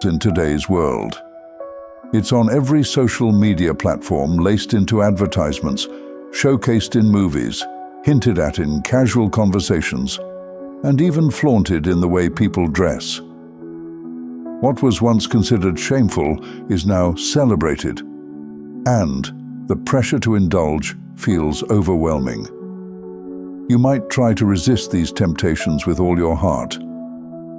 in today's world. It's on every social media platform, laced into advertisements, showcased in movies, hinted at in casual conversations, and even flaunted in the way people dress. What was once considered shameful is now celebrated, and the pressure to indulge feels overwhelming. You might try to resist these temptations with all your heart,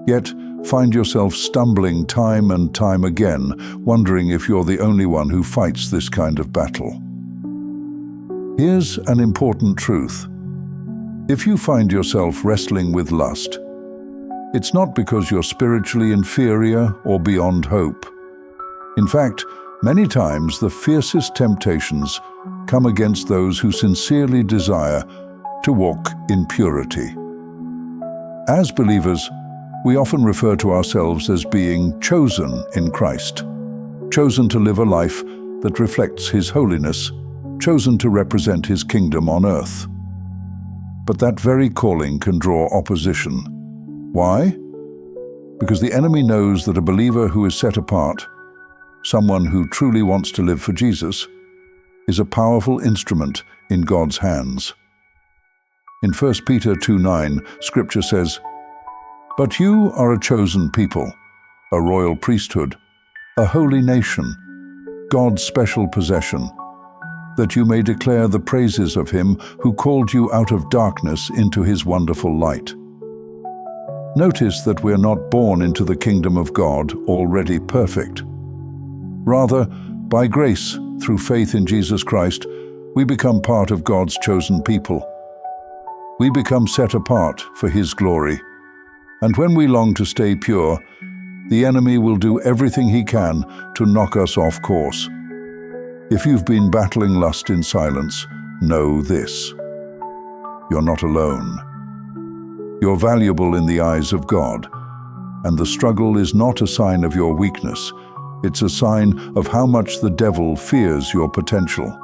yet find yourself stumbling time and time again, wondering if you're the only one who fights this kind of battle. Here's an important truth. If you find yourself wrestling with lust, it's not because you're spiritually inferior or beyond hope. In fact, many times the fiercest temptations come against those who sincerely desire to walk in purity. As believers, we often refer to ourselves as being chosen in Christ, chosen to live a life that reflects His holiness, chosen to represent His kingdom on earth. But that very calling can draw opposition. Why? Because the enemy knows that a believer who is set apart, someone who truly wants to live for Jesus, is a powerful instrument in God's hands. In 1 Peter 2:9, Scripture says, "But you are a chosen people, a royal priesthood, a holy nation, God's special possession, that you may declare the praises of Him who called you out of darkness into His wonderful light." Notice that we're not born into the kingdom of God already perfect. Rather, by grace, through faith in Jesus Christ, we become part of God's chosen people. We become set apart for His glory. And when we long to stay pure, the enemy will do everything he can to knock us off course. If you've been battling lust in silence, know this: you're not alone. You're valuable in the eyes of God, and the struggle is not a sign of your weakness. It's a sign of how much the devil fears your potential.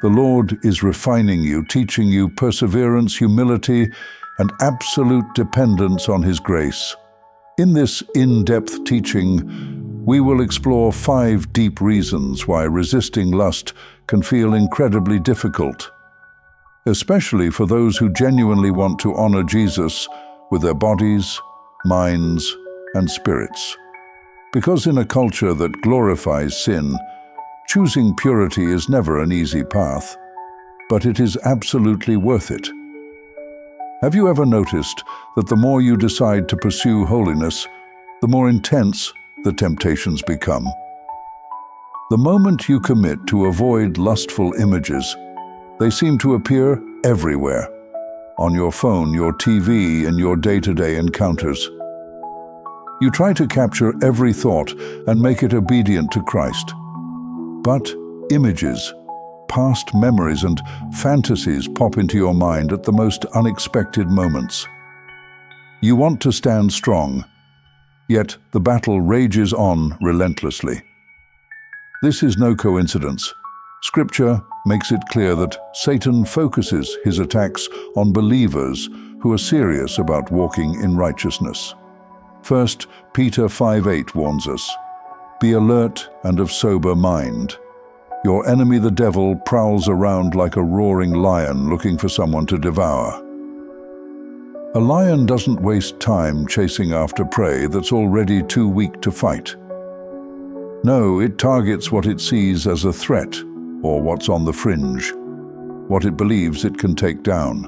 The Lord is refining you, teaching you perseverance, humility, and absolute dependence on His grace. In this in-depth teaching, we will explore 5 deep reasons why resisting lust can feel incredibly difficult, especially for those who genuinely want to honor Jesus with their bodies, minds, and spirits. Because in a culture that glorifies sin, choosing purity is never an easy path, but it is absolutely worth it. Have you ever noticed that the more you decide to pursue holiness, the more intense the temptations become? The moment you commit to avoid lustful images, they seem to appear everywhere, on your phone, your TV, and your day-to-day encounters. You try to capture every thought and make it obedient to Christ. But images, past memories, and fantasies pop into your mind at the most unexpected moments. You want to stand strong, yet the battle rages on relentlessly. This is no coincidence. Scripture makes it clear that Satan focuses his attacks on believers who are serious about walking in righteousness. 1 Peter 5:8 warns us, "Be alert and of sober mind. Your enemy the devil prowls around like a roaring lion looking for someone to devour." A lion doesn't waste time chasing after prey that's already too weak to fight. No, it targets what it sees as a threat, or what's on the fringe, what it believes it can take down.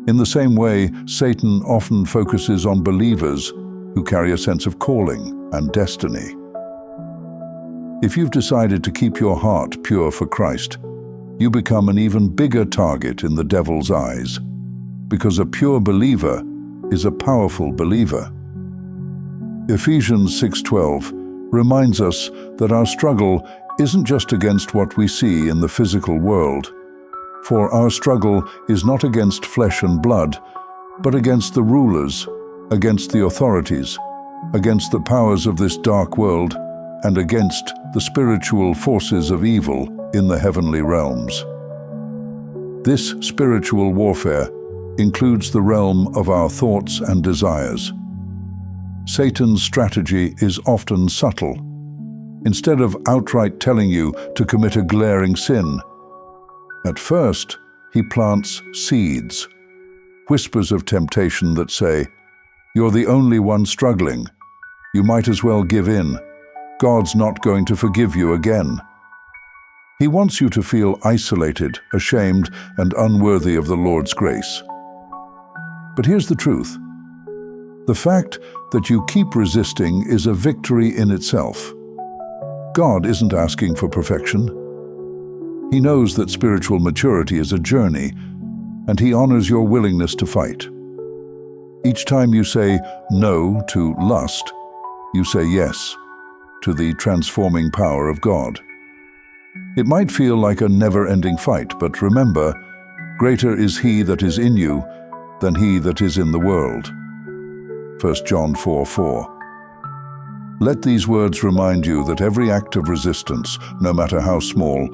In the same way, Satan often focuses on believers who carry a sense of calling and destiny. If you've decided to keep your heart pure for Christ, you become an even bigger target in the devil's eyes, because a pure believer is a powerful believer. Ephesians 6:12 reminds us that our struggle isn't just against what we see in the physical world, for our struggle is not against flesh and blood, but against the rulers, against the authorities, against the powers of this dark world, and against the spiritual forces of evil in the heavenly realms. This spiritual warfare includes the realm of our thoughts and desires. Satan's strategy is often subtle. Instead of outright telling you to commit a glaring sin, at first he plants seeds, whispers of temptation that say, "You're the only one struggling. You might as well give in. God's not going to forgive you again." He wants you to feel isolated, ashamed, and unworthy of the Lord's grace. But here's the truth. The fact that you keep resisting is a victory in itself. God isn't asking for perfection. He knows that spiritual maturity is a journey, and He honors your willingness to fight. Each time you say no to lust, you say yes to the transforming power of God. It might feel like a never-ending fight, but remember, greater is He that is in you than he that is in the world. 1 John 4:4. Let these words remind you that every act of resistance, no matter how small,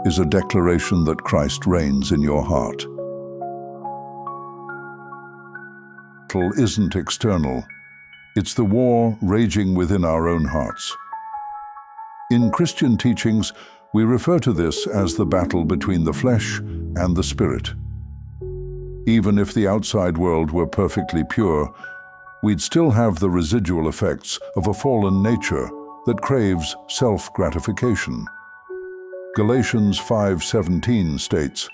is a declaration that Christ reigns in your heart. The battle isn't external. It's the war raging within our own hearts. In Christian teachings, we refer to this as the battle between the flesh and the spirit. Even if the outside world were perfectly pure, we'd still have the residual effects of a fallen nature that craves self-gratification. Galatians 5:17 states,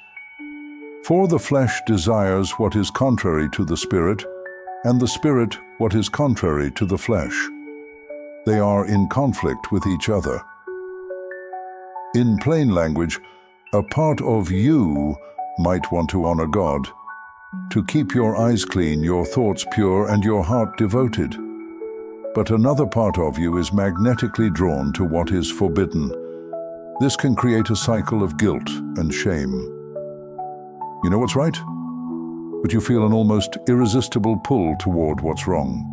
"For the flesh desires what is contrary to the Spirit, and the Spirit what is contrary to the flesh. They are in conflict with each other." In plain language, a part of you might want to honor God, to keep your eyes clean, your thoughts pure, and your heart devoted. But another part of you is magnetically drawn to what is forbidden. This can create a cycle of guilt and shame. You know what's right, but you feel an almost irresistible pull toward what's wrong.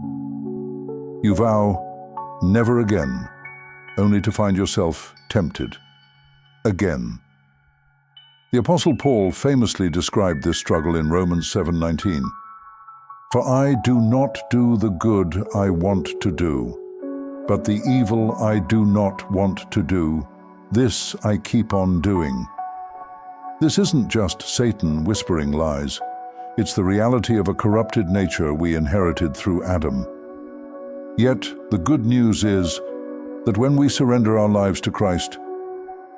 You vow, never again, only to find yourself tempted again. The Apostle Paul famously described this struggle in Romans 7:19. "For I do not do the good I want to do, but the evil I do not want to do, this I keep on doing." This isn't just Satan whispering lies. It's the reality of a corrupted nature we inherited through Adam. Yet, the good news is that when we surrender our lives to Christ,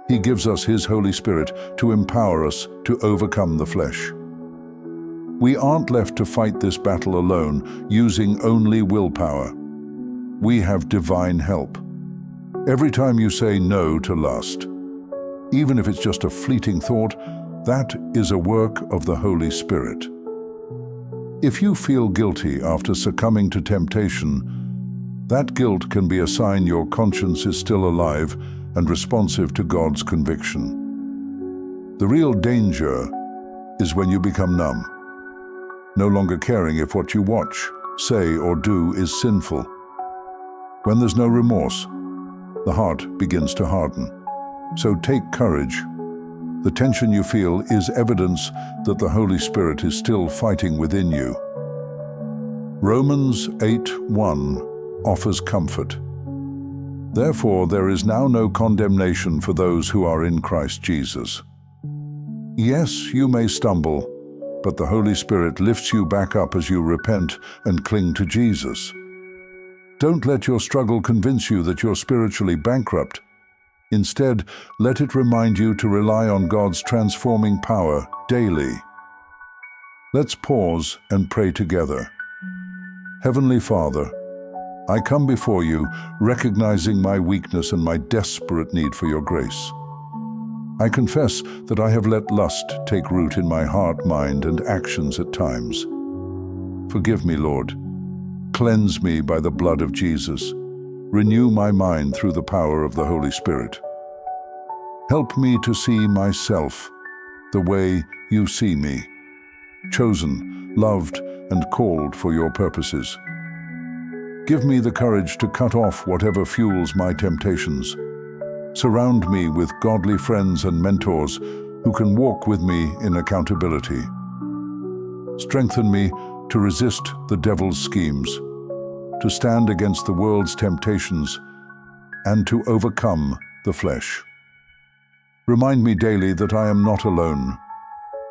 He gives us His Holy Spirit to empower us to overcome the flesh. We aren't left to fight this battle alone, using only willpower. We have divine help. Every time you say no to lust, even if it's just a fleeting thought, that is a work of the Holy Spirit. If you feel guilty after succumbing to temptation, that guilt can be a sign your conscience is still alive and responsive to God's conviction. The real danger is when you become numb, no longer caring if what you watch, say, or do is sinful. When there's no remorse, the heart begins to harden. So take courage. The tension you feel is evidence that the Holy Spirit is still fighting within you. Romans 8:1 offers comfort. "Therefore there is now no condemnation for those who are in Christ Jesus." Yes, you may stumble, but the Holy Spirit lifts you back up as you repent and cling to Jesus. Don't let your struggle convince you that you're spiritually bankrupt. Instead, let it remind you to rely on God's transforming power daily. Let's pause and pray together. Heavenly Father, I come before you, recognizing my weakness and my desperate need for your grace. I confess that I have let lust take root in my heart, mind, and actions at times. Forgive me, Lord. Cleanse me by the blood of Jesus. Renew my mind through the power of the Holy Spirit. Help me to see myself the way you see me, chosen, loved, and called for your purposes. Give me the courage to cut off whatever fuels my temptations. Surround me with godly friends and mentors who can walk with me in accountability. Strengthen me to resist the devil's schemes. to stand against the world's temptations and to overcome the flesh. Remind me daily that I am not alone,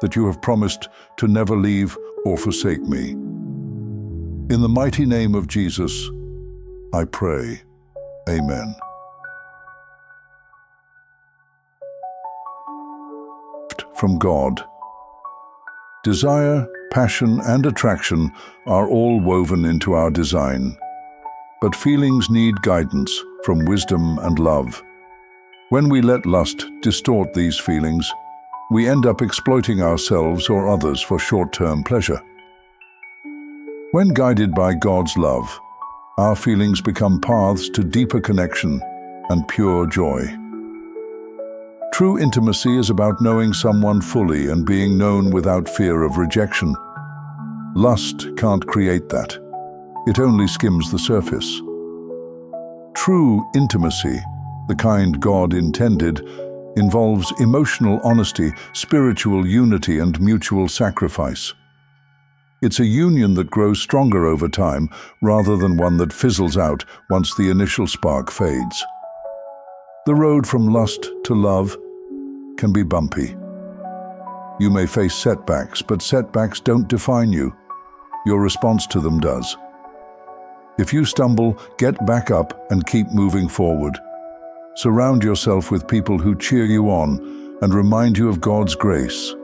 that you have promised to never leave or forsake me. In the mighty name of Jesus, I pray. Amen. From God. Desire, passion, and attraction are all woven into our design, but feelings need guidance from wisdom and love. When we let lust distort these feelings, we end up exploiting ourselves or others for short-term pleasure. When guided by God's love, our feelings become paths to deeper connection and pure joy. True intimacy is about knowing someone fully and being known without fear of rejection. Lust can't create that. It only skims the surface. True intimacy, the kind God intended, involves emotional honesty, spiritual unity, and mutual sacrifice. It's a union that grows stronger over time rather than one that fizzles out once the initial spark fades. The road from lust to love can be bumpy. You may face setbacks, but setbacks don't define you. Your response to them does. If you stumble, get back up and keep moving forward. Surround yourself with people who cheer you on and remind you of God's grace.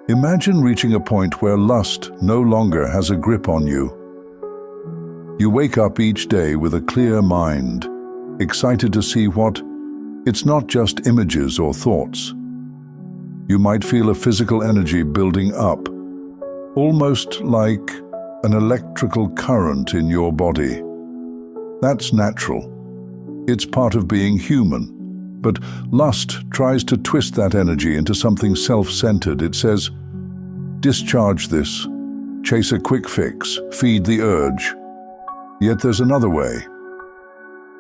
Imagine reaching a point where lust no longer has a grip on you. You wake up each day with a clear mind, excited to see what. It's not just images or thoughts. You might feel a physical energy building up, almost like an electrical current in your body. That's natural. It's part of being human. But lust tries to twist that energy into something self-centered. It says, discharge this, chase a quick fix, feed the urge. Yet there's another way.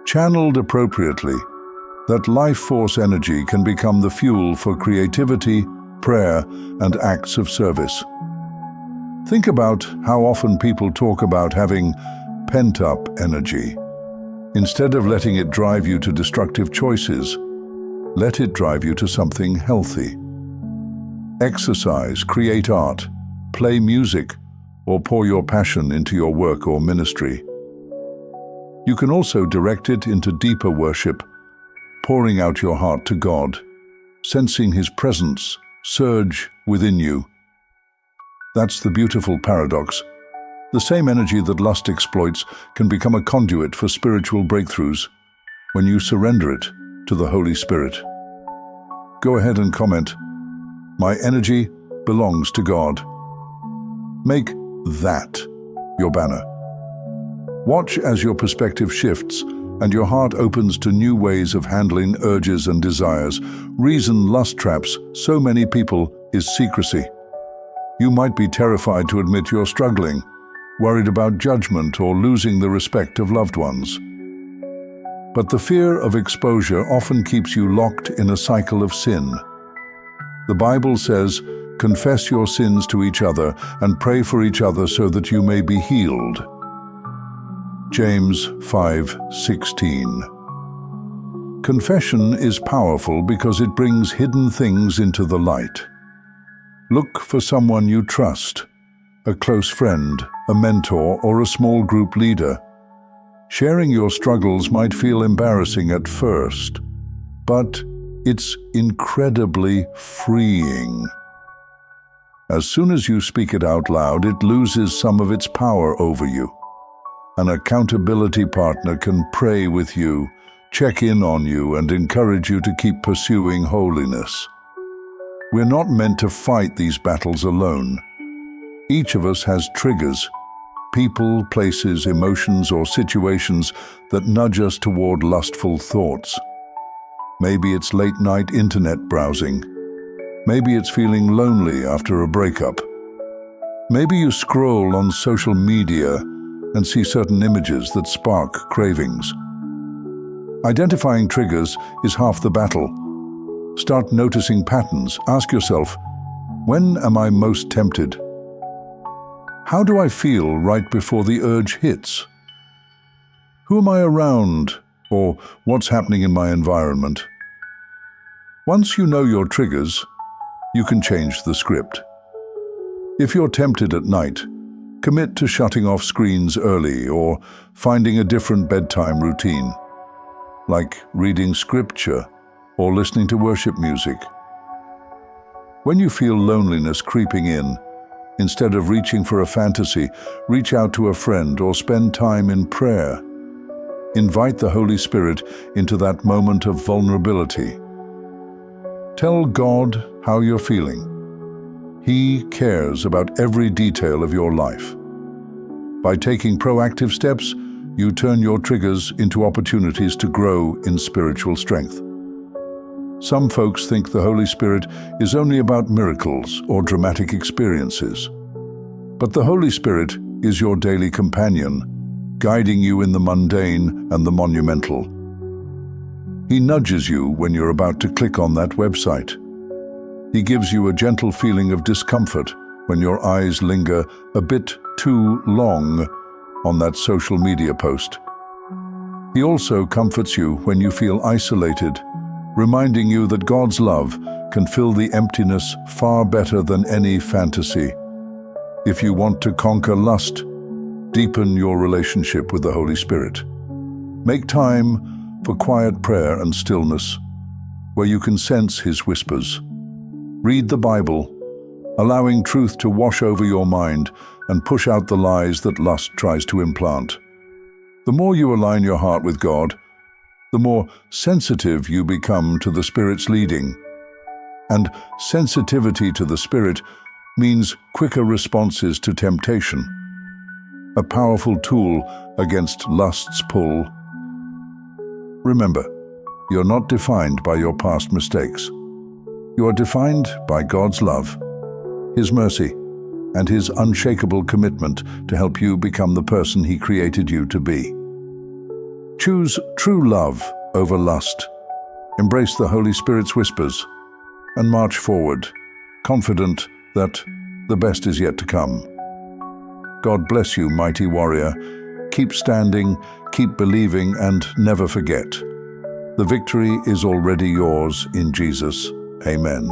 Channeled appropriately, that life force energy can become the fuel for creativity, prayer, and acts of service. Think about how often people talk about having pent-up energy. Instead of letting it drive you to destructive choices, let it drive you to something healthy. Exercise, create art, play music, or pour your passion into your work or ministry. You can also direct it into deeper worship, pouring out your heart to God, sensing His presence surge within you. That's the beautiful paradox. The same energy that lust exploits can become a conduit for spiritual breakthroughs when you surrender it to the Holy Spirit. Go ahead and comment, "My energy belongs to God." Make that your banner. Watch as your perspective shifts and your heart opens to new ways of handling urges and desires. Reason lust traps so many people is secrecy. You might be terrified to admit you're struggling, worried about judgment or losing the respect of loved ones. But the fear of exposure often keeps you locked in a cycle of sin. The Bible says, confess your sins to each other and pray for each other so that you may be healed. James 5:16. Confession is powerful because it brings hidden things into the light. Look for someone you trust, a close friend, a mentor, or a small group leader. Sharing your struggles might feel embarrassing at first, but it's incredibly freeing. As soon as you speak it out loud, it loses some of its power over you. An accountability partner can pray with you, check in on you, and encourage you to keep pursuing holiness. We're not meant to fight these battles alone. Each of us has triggers, people, places, emotions, or situations that nudge us toward lustful thoughts. Maybe it's late-night internet browsing. Maybe it's feeling lonely after a breakup. Maybe you scroll on social media and see certain images that spark cravings. Identifying triggers is half the battle. Start noticing patterns. Ask yourself, when am I most tempted? How do I feel right before the urge hits? Who am I around, or what's happening in my environment? Once you know your triggers, you can change the script. If you're tempted at night, commit to shutting off screens early or finding a different bedtime routine, like reading scripture or listening to worship music. When you feel loneliness creeping in, instead of reaching for a fantasy, reach out to a friend or spend time in prayer. Invite the Holy Spirit into that moment of vulnerability. Tell God how you're feeling. He cares about every detail of your life. By taking proactive steps, you turn your triggers into opportunities to grow in spiritual strength. Some folks think the Holy Spirit is only about miracles or dramatic experiences. But the Holy Spirit is your daily companion, guiding you in the mundane and the monumental. He nudges you when you're about to click on that website. He gives you a gentle feeling of discomfort when your eyes linger a bit too long on that social media post. He also comforts you when you feel isolated, reminding you that God's love can fill the emptiness far better than any fantasy. If you want to conquer lust, deepen your relationship with the Holy Spirit. Make time for quiet prayer and stillness, where you can sense His whispers. Read the Bible, allowing truth to wash over your mind and push out the lies that lust tries to implant. The more you align your heart with God, the more sensitive you become to the Spirit's leading. And sensitivity to the Spirit means quicker responses to temptation, a powerful tool against lust's pull. Remember, you're not defined by your past mistakes. You are defined by God's love, His mercy, and His unshakable commitment to help you become the person He created you to be. Choose true love over lust. Embrace the Holy Spirit's whispers and march forward, confident that the best is yet to come. God bless you, mighty warrior. Keep standing, keep believing, and never forget. The victory is already yours in Jesus. Amen.